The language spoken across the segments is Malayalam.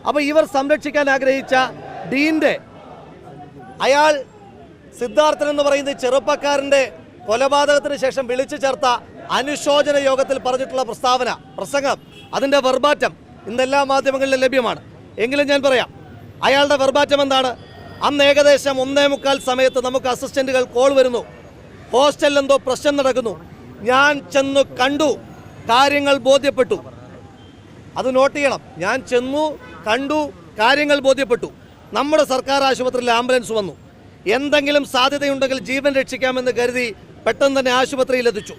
അപ്പോൾ ഇവർ സംരക്ഷിക്കാൻ ആഗ്രഹിച്ച ഡീൻ്റെ അയാൾ സിദ്ധാർത്ഥൻ എന്ന് പറയുന്ന ചെറുപ്പക്കാരൻ്റെ കൊലപാതകത്തിന് ശേഷം വിളിച്ചു ചേർത്ത അനുശോചന യോഗത്തിൽ പറഞ്ഞിട്ടുള്ള പ്രസംഗം അതിൻ്റെ വെർബാറ്റം ഇന്ന് എല്ലാ മാധ്യമങ്ങളിലും ലഭ്യമാണ്. എങ്കിലും ഞാൻ പറയാം, അയാളുടെ വെർബാറ്റം എന്താണ്? അന്ന് ഏകദേശം 1:45 സമയത്ത് നമുക്ക് അസിസ്റ്റന്റുകൾ കോൾ വരുന്നു, ഹോസ്റ്റലിൽ എന്തോ പ്രശ്നം നടക്കുന്നു, ഞാൻ ചെന്നു കണ്ടു, കാര്യങ്ങൾ ബോധ്യപ്പെട്ടു. അത് നോട്ട് ചെയ്യണം. ഞാൻ ചെന്നു കണ്ടു, കാര്യങ്ങൾ ബോധ്യപ്പെട്ടു. നമ്മുടെ സർക്കാർ ആശുപത്രിയിൽ ആംബുലൻസ് വന്നു. എന്തെങ്കിലും സാധ്യതയുണ്ടെങ്കിൽ ജീവൻ രക്ഷിക്കാമെന്ന് കരുതി പെട്ടെന്ന് തന്നെ ആശുപത്രിയിൽ എത്തിച്ചു.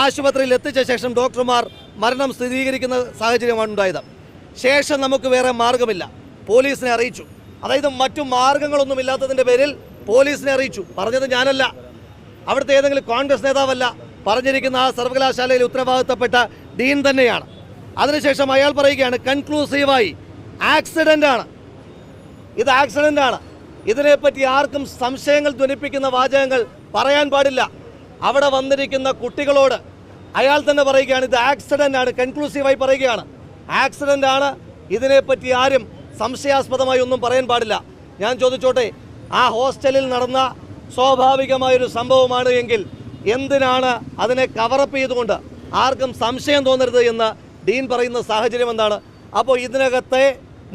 ആശുപത്രിയിൽ എത്തിച്ച ശേഷം ഡോക്ടർമാർ മരണം സ്ഥിരീകരിക്കുന്ന സാഹചര്യമാണ് ഉണ്ടായത്. ശേഷം നമുക്ക് വേറെ മാർഗമില്ല, പോലീസിനെ അറിയിച്ചു. അതായത് മറ്റു മാർഗങ്ങളൊന്നുമില്ലാത്തതിൻ്റെ പേരിൽ പോലീസിനെ അറിയിച്ചു. പറഞ്ഞത് ഞാനല്ല, അവിടുത്തെ ഏതെങ്കിലും കോൺഗ്രസ് നേതാവല്ല, പറഞ്ഞിരിക്കുന്ന ആ സർവകലാശാലയിൽ ഉത്തരവാദിത്തപ്പെട്ട ഡീൻ തന്നെയാണ്. അതിനുശേഷം അയാൾ പറയുകയാണ് കൺക്ലൂസീവായി ആക്സിഡൻ്റാണ്, ഇത് ആക്സിഡൻ്റാണ്, ഇതിനെപ്പറ്റി ആർക്കും സംശയങ്ങൾ ധ്വനിപ്പിക്കുന്ന വാചകങ്ങൾ പറയാൻ പാടില്ല. അവിടെ വന്നിരിക്കുന്ന കുട്ടികളോട് അയാൾ തന്നെ പറയുകയാണ് ഇത് ആക്സിഡൻ്റ് ആണ്, കൺക്ലൂസീവായി പറയുകയാണ് ആക്സിഡൻ്റ് ആണ്, ഇതിനെപ്പറ്റി ആരും സംശയാസ്പദമായി ഒന്നും പറയാൻ പാടില്ല. ഞാൻ ചോദിച്ചോട്ടെ, ആ ഹോസ്റ്റലിൽ നടന്ന സ്വാഭാവികമായൊരു സംഭവമാണ് എങ്കിൽ എന്തിനാണ് അതിനെ കവറപ്പ് ചെയ്തുകൊണ്ട് ആർക്കും സംശയം തോന്നരുത് എന്ന് ഡീൻ പറയുന്ന സാഹചര്യം എന്താണ്? അപ്പോൾ ഇതിനകത്തെ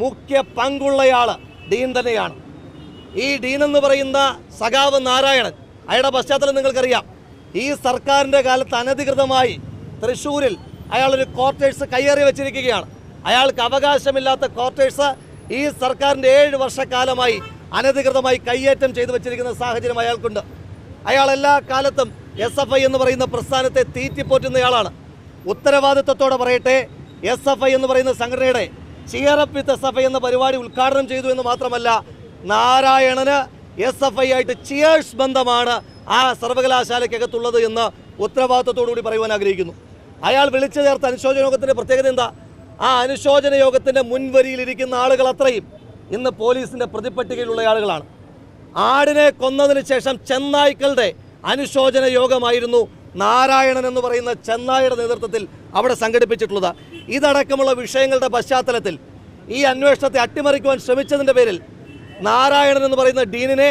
മുഖ്യ പങ്കുള്ളയാൾ ഡീൻ തന്നെയാണ്. ഈ ഡീൻ എന്ന് പറയുന്ന സഖാവ് നാരായണൻ, അയാളുടെ പശ്ചാത്തലം നിങ്ങൾക്കറിയാം. ഈ സർക്കാരിൻ്റെ കാലത്ത് അനധികൃതമായി തൃശ്ശൂരിൽ അയാളൊരു ക്വാർട്ടേഴ്സ് കയ്യേറി വെച്ചിരിക്കുകയാണ്. അയാൾക്ക് അവകാശമില്ലാത്ത ക്വാർട്ടേഴ്സ് ഈ സർക്കാരിൻ്റെ 7 വർഷക്കാലമായി അനധികൃതമായി കയ്യേറ്റം ചെയ്തു വെച്ചിരിക്കുന്ന സാഹചര്യം അയാൾക്കുണ്ട്. അയാൾ എല്ലാ കാലത്തും SFI എന്ന് പറയുന്ന പ്രസ്ഥാനത്തെ തീറ്റിപ്പോറ്റുന്നയാളാണ്. ഉത്തരവാദിത്വത്തോടെ പറയട്ടെ, SFI എന്ന് പറയുന്ന സംഘടനയുടെ ചിയറപ്പ് വിത്ത് SFI എന്ന പരിപാടി ഉദ്ഘാടനം ചെയ്തു എന്ന് മാത്രമല്ല, നാരായണന് SFI ആയിട്ട് ചിയേഴ്സ് ബന്ധമാണ് ആ സർവകലാശാലയ്ക്കകത്തുള്ളത് എന്ന് ഉത്തരവാദിത്വത്തോടുകൂടി പറയുവാൻ ആഗ്രഹിക്കുന്നു. അയാൾ വിളിച്ചു ചേർത്ത അനുശോചന യോഗത്തിൻ്റെ പ്രത്യേകത എന്താ? ആ അനുശോചന യോഗത്തിൻ്റെ മുൻവരിയിലിരിക്കുന്ന ആളുകൾ അത്രയും ഇന്ന് പോലീസിൻ്റെ പ്രതിപ്പട്ടികയിലുള്ള ആളുകളാണ്. ആടിനെ കൊന്നതിന് ശേഷം ചെന്നായ്ക്കളുടെ അനുശോചന യോഗമായിരുന്നു നാരായണൻ എന്ന് പറയുന്ന ചെന്നായുടെ നേതൃത്വത്തിൽ അവിടെ സംഘടിപ്പിച്ചിട്ടുള്ളത്. ഇതടക്കമുള്ള വിഷയങ്ങളുടെ പശ്ചാത്തലത്തിൽ ഈ അന്വേഷണത്തെ അട്ടിമറിക്കുവാൻ ശ്രമിച്ചതിൻ്റെ പേരിൽ നാരായണൻ എന്ന് പറയുന്ന ഡീനിനെ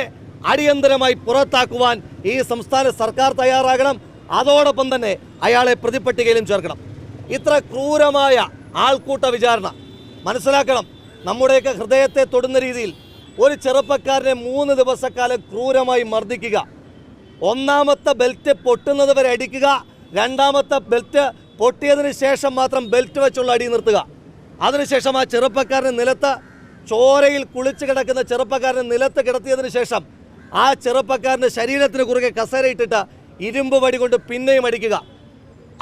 അടിയന്തരമായി പുറത്താക്കുവാൻ ഈ സംസ്ഥാന സർക്കാർ തയ്യാറാകണം. അതോടൊപ്പം തന്നെ അയാളെ പ്രതിപ്പട്ടികയിലും ചേർക്കണം. ഇത്ര ക്രൂരമായ ആൾക്കൂട്ട വിചാരണ മനസ്സിലാക്കണം. നമ്മുടെയൊക്കെ ഹൃദയത്തെ തൊടുന്ന രീതിയിൽ ഒരു ചെറുപ്പക്കാരനെ 3 ദിവസക്കാലം ക്രൂരമായി മർദ്ദിക്കുക, ഒന്നാമത്തെ ബെൽറ്റ് പൊട്ടുന്നത് വരെ അടിക്കുക, രണ്ടാമത്തെ ബെൽറ്റ് പൊട്ടിയതിന് ശേഷം മാത്രം ബെൽറ്റ് വെച്ചുള്ള അടി നിർത്തുക. അതിനുശേഷം ആ ചെറുപ്പക്കാരനെ നിലത്ത്, ചോരയിൽ കുളിച്ച് കിടക്കുന്ന ചെറുപ്പക്കാരനെ നിലത്ത് കിടത്തിയതിന് ശേഷം ആ ചെറുപ്പക്കാരൻ്റെ ശരീരത്തിന് കുറുകെ കസേരയിട്ടിട്ട് ഇരുമ്പ് വടി കൊണ്ട് പിന്നെയും അടിക്കുക.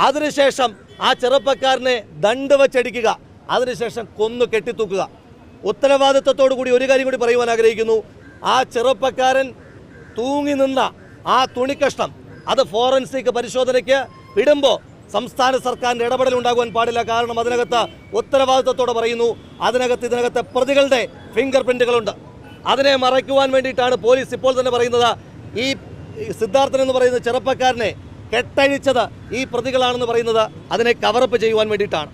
അതിനുശേഷം ആ ചെറുപ്പക്കാരനെ ദണ്ട് വെച്ചടിക്കുക. അതിനുശേഷം കൊന്നു കെട്ടിത്തൂക്കുക. ഉത്തരവാദിത്വത്തോടു കൂടി ഒരു കാര്യം കൂടി പറയുവാൻ ആഗ്രഹിക്കുന്നു. ആ ചെറുപ്പക്കാരൻ തൂങ്ങി നിന്ന ആ തുണിക്കഷ്ണം അത് ഫോറൻസിക് പരിശോധനയ്ക്ക് വിടുമ്പോൾ സംസ്ഥാന സർക്കാരിൻ്റെ ഇടപെടൽ ഉണ്ടാകുവാൻ പാടില്ല. കാരണം അതിനകത്ത് ഉത്തരവാദിത്വത്തോടെ പറയുന്നു, ഇതിനകത്തെ പ്രതികളുടെ ഫിംഗർ പ്രിൻറ്റുകളുണ്ട്. അതിനെ മറയ്ക്കുവാൻ വേണ്ടിയിട്ടാണ് പോലീസ് ഇപ്പോൾ തന്നെ പറയുന്നത് ഈ സിദ്ധാർത്ഥൻ എന്ന് പറയുന്ന ചെറുപ്പക്കാരനെ കെട്ടഴിച്ചത് ഈ പ്രതികളാണെന്ന് പറയുന്നത് അതിനെ കവറപ്പ് ചെയ്യുവാൻ വേണ്ടിയിട്ടാണ്.